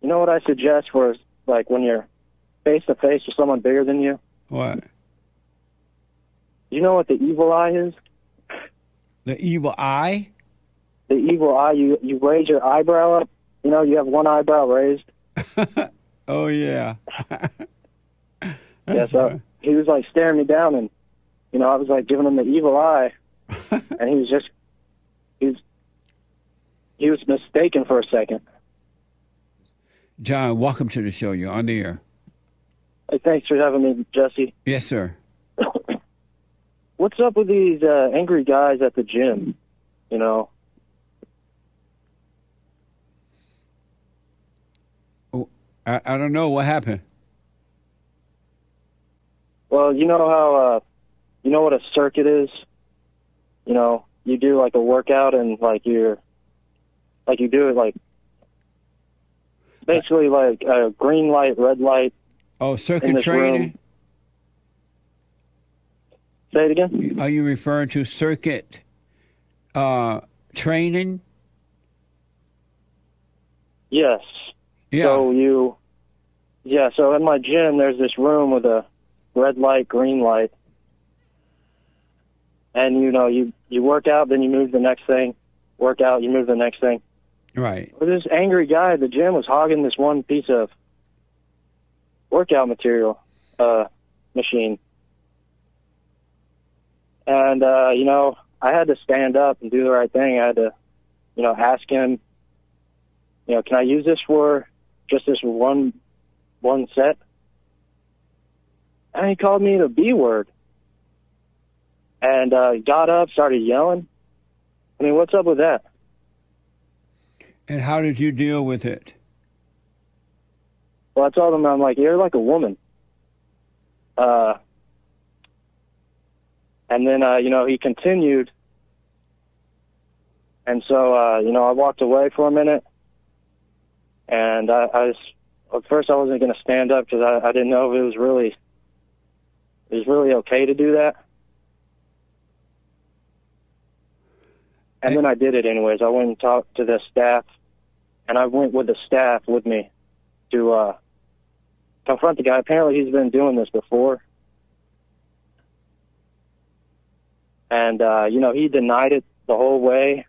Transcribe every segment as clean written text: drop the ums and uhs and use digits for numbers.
You know what I suggest for, like, when you're face-to-face with someone bigger than you? What? You know what the evil eye is? The evil eye? The evil eye, you raise your eyebrow up. You know, you have one eyebrow raised. Oh, yeah. Yeah, so he was, like, staring me down, and, you know, I was, like, giving him the evil eye. And he was mistaken for a second. John, welcome to the show. You're on the air. Hey, thanks for having me, Jesse. Yes, sir. What's up with these angry guys at the gym, you know? Oh, I don't know. What happened? Well, you know how, you know what a circuit is? You know, you do, like, a workout and, like, you do it, like, basically like a green light, red light. Oh, circuit training? Room. Say it again? Are you referring to circuit training? Yes. Yeah. So in my gym, there's this room with a red light, green light. And, you know, you work out, then you move the next thing. Work out, you move the next thing. Right. But this angry guy at the gym was hogging this one piece of workout material machine. And, you know, I had to stand up and do the right thing. I had to, you know, ask him, you know, can I use this for just this one set? And he called me the B word. And got up, started yelling. I mean, what's up with that? And how did you deal with it? Well, I told him, I'm like, you're like a woman. And then, you know, he continued. And so, you know, I walked away for a minute. And at first I wasn't going to stand up because I didn't know if it was really okay to do that. And then I did it anyways. I went and talked to the staff, and I went with the staff with me to confront the guy. Apparently he's been doing this before. And, you know, he denied it the whole way.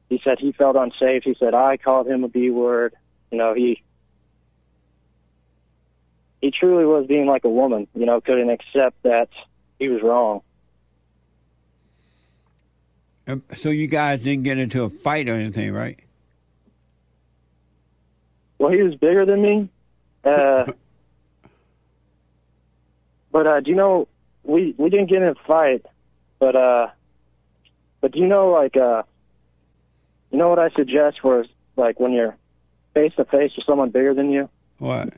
He said he felt unsafe. He said I called him a B word. You know, he truly was being like a woman, you know, couldn't accept that he was wrong. So you guys didn't get into a fight or anything, right? Well, he was bigger than me. But do you know, we didn't get in a fight, but do you know, like, you know what I suggest for, like, when you're face-to-face with someone bigger than you? What?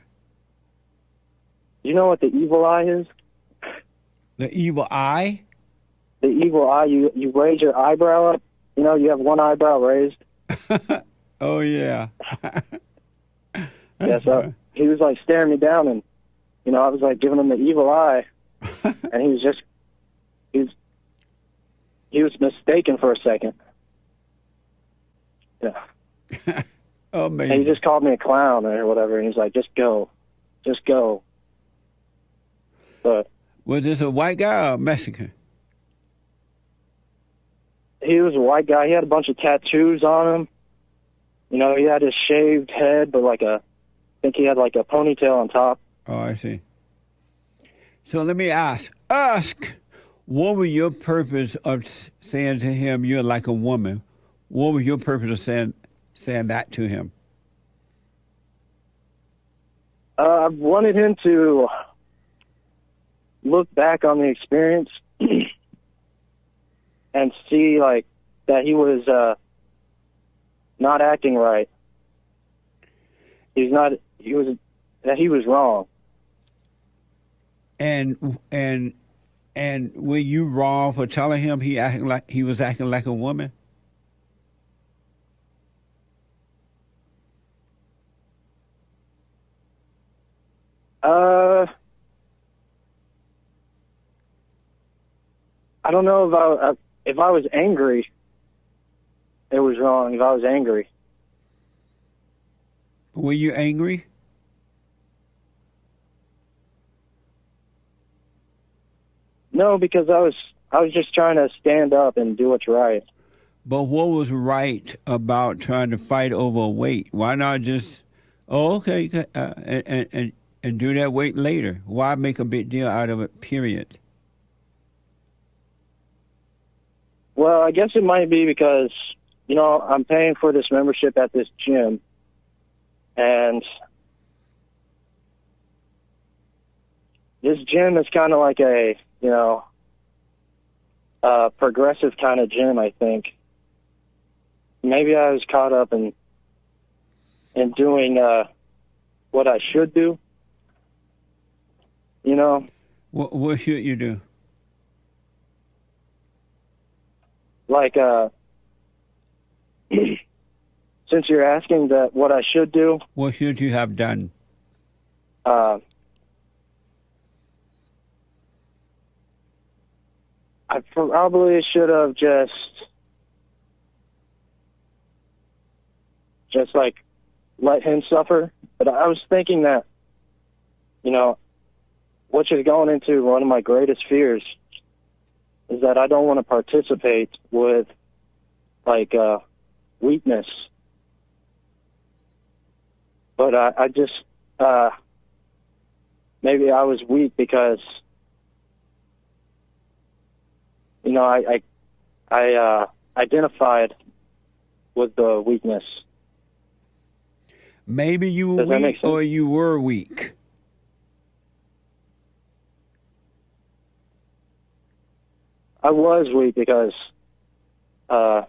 You know what the evil eye is? The evil eye? The evil eye, you raise your eyebrow up. You know, you have one eyebrow raised. Oh, yeah. Yeah, so he was, like, staring me down, and, you know, I was, like, giving him the evil eye. And he was mistaken for a second. Yeah. Amazing. And he just called me a clown or whatever, and he's like, just go. Just go. But was this a white guy or a Mexican? he was a white guy. He had a bunch of tattoos on him. You know, he had his shaved head, but I think he had like a ponytail on top. Oh, I see. So let me ask, what was your purpose of saying to him, you're like a woman? What was your purpose of saying that to him? I wanted him to look back on the experience and see, like, that he was not acting right. He was wrong. And were you wrong for telling him he was acting like a woman? I don't know if I was angry, it was wrong. If I was angry, Were you angry? No, because I was just trying to stand up and do what's right. But what was right about trying to fight over weight? Why not just, oh, okay, and do that weight later? Why make a big deal out of it, period? Well, I guess it might be because, I'm paying for this membership at this gym, and this gym is kind of like a, progressive kind of gym, I think. Maybe I was caught up in doing what I should do. What should you do? Like, since you're asking that what I should do. What should you have done? I probably should have just like let him suffer. But I was thinking that, which is going into one of my greatest fears, is that I don't want to participate with like weakness. But I just maybe I was weak because I identified with the weakness. Maybe you were weak or you were weak. I was weak because I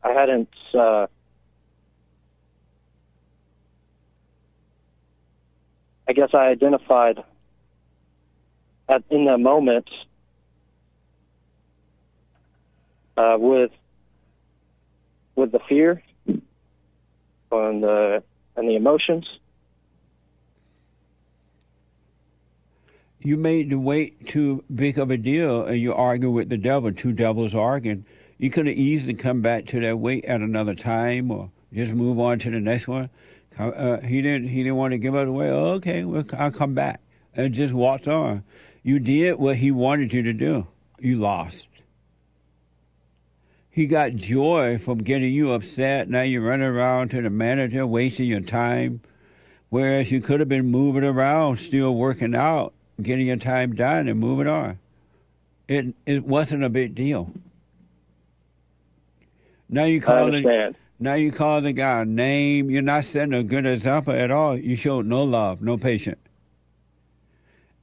hadn't I guess I identified in that moment with the fear and the emotions. You made the weight too big of a deal, and you argue with the devil. Two devils arguing. You could have easily come back to that weight at another time, or just move on to the next one. He didn't want to give it away. Oh, okay, well, I'll come back, and just walked on. You did what he wanted you to do. You lost. He got joy from getting you upset. Now you're running around to the manager, wasting your time, whereas you could have been moving around, still working out, getting your time done and moving on. It wasn't a big deal. Now you call the guy a name. You're not setting a good example at all. You showed no love, no patience.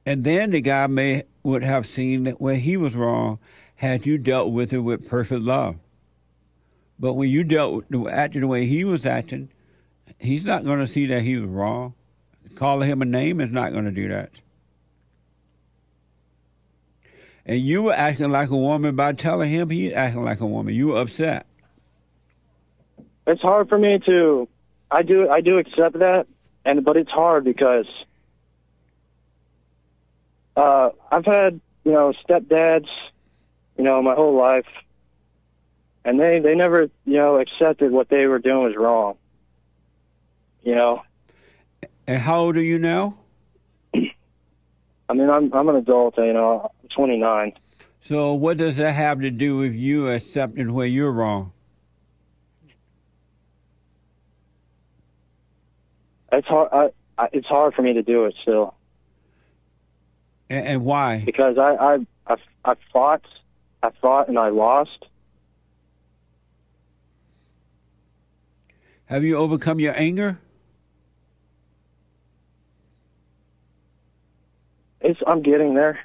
And then the guy would have seen that where he was wrong had you dealt with it with perfect love. But when you acted the way he was acting, he's not going to see that he was wrong. Calling him a name is not going to do that. And you were acting like a woman by telling him he's acting like a woman. You were upset. It's hard for me to. I do accept that, but it's hard because I've had stepdads, my whole life, and they never accepted what they were doing was wrong. And how old are you now? I mean, I'm an adult. I'm 29. So what does that have to do with you accepting where you're wrong? It's hard. It's hard for me to do it still. And why? Because I fought and I lost. Have you overcome your anger? I'm getting there.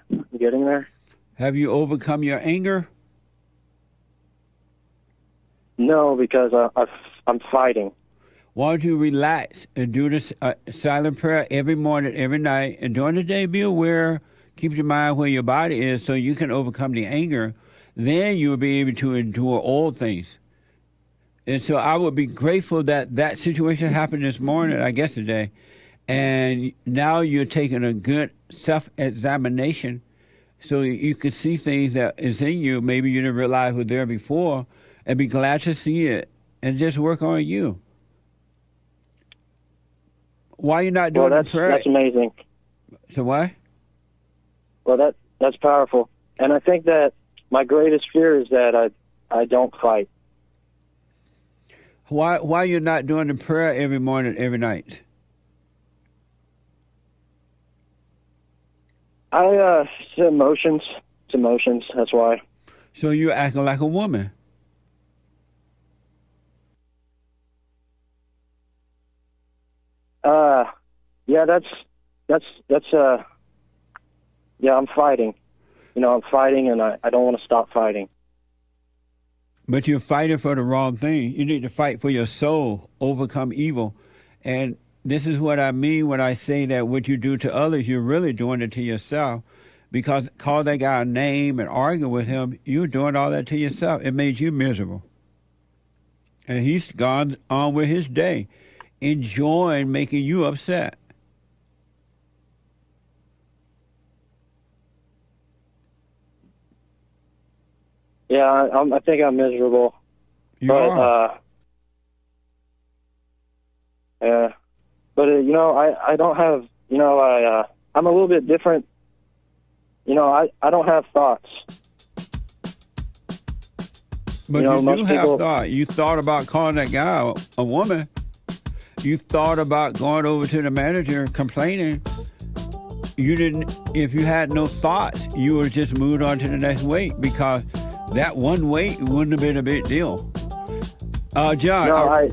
Have you overcome your anger? No, because I'm fighting. Why don't you relax and do this silent prayer every morning, every night, and during the day be aware, keep your mind where your body is so you can overcome the anger. Then you'll be able to endure all things. And so I would be grateful that situation happened this morning, I guess today, and now you're taking a good self-examination so you can see things that is in you maybe you didn't realize were there before, and be glad to see it and just work on you. Why you not doing Well, the prayer? that's amazing. So why? Well, that's powerful. And I think that my greatest fear is that I don't fight. Why you not doing the prayer every morning, every night? It's emotions. It's emotions. That's why. So you're acting like a woman. Yeah, yeah, I'm fighting. I'm fighting, and I don't want to stop fighting. But you're fighting for the wrong thing. You need to fight for your soul, overcome evil. And this is what I mean when I say that what you do to others, you're really doing it to yourself. Because call that guy a name and argue with him, you're doing all that to yourself. It made you miserable. And he's gone on with his day, enjoying making you upset. Yeah, I think I'm miserable. You are. Yeah. But, I don't have, I'm a little bit different. I don't have thoughts. But you do have thought. You thought about calling that guy a woman. You thought about going over to the manager complaining. You didn't. If you had no thoughts, you would just moved on to the next weight because that one weight wouldn't have been a big deal. John. No,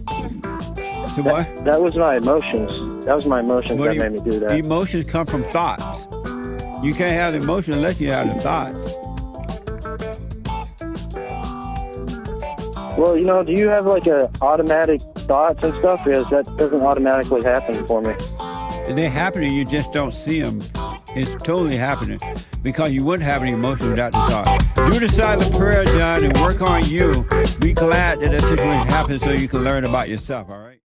so what? That was my emotions. That was my emotions that made me do that. Emotions come from thoughts. You can't have the emotion unless you have the thoughts. Well, do you have like a automatic thoughts and stuff? Because that doesn't automatically happen for me. They're happening, you just don't see them. It's totally happening because you wouldn't have any emotion without the thought. Do the silent prayer, John, and work on you. Be glad that situation happens so you can learn about yourself, all right?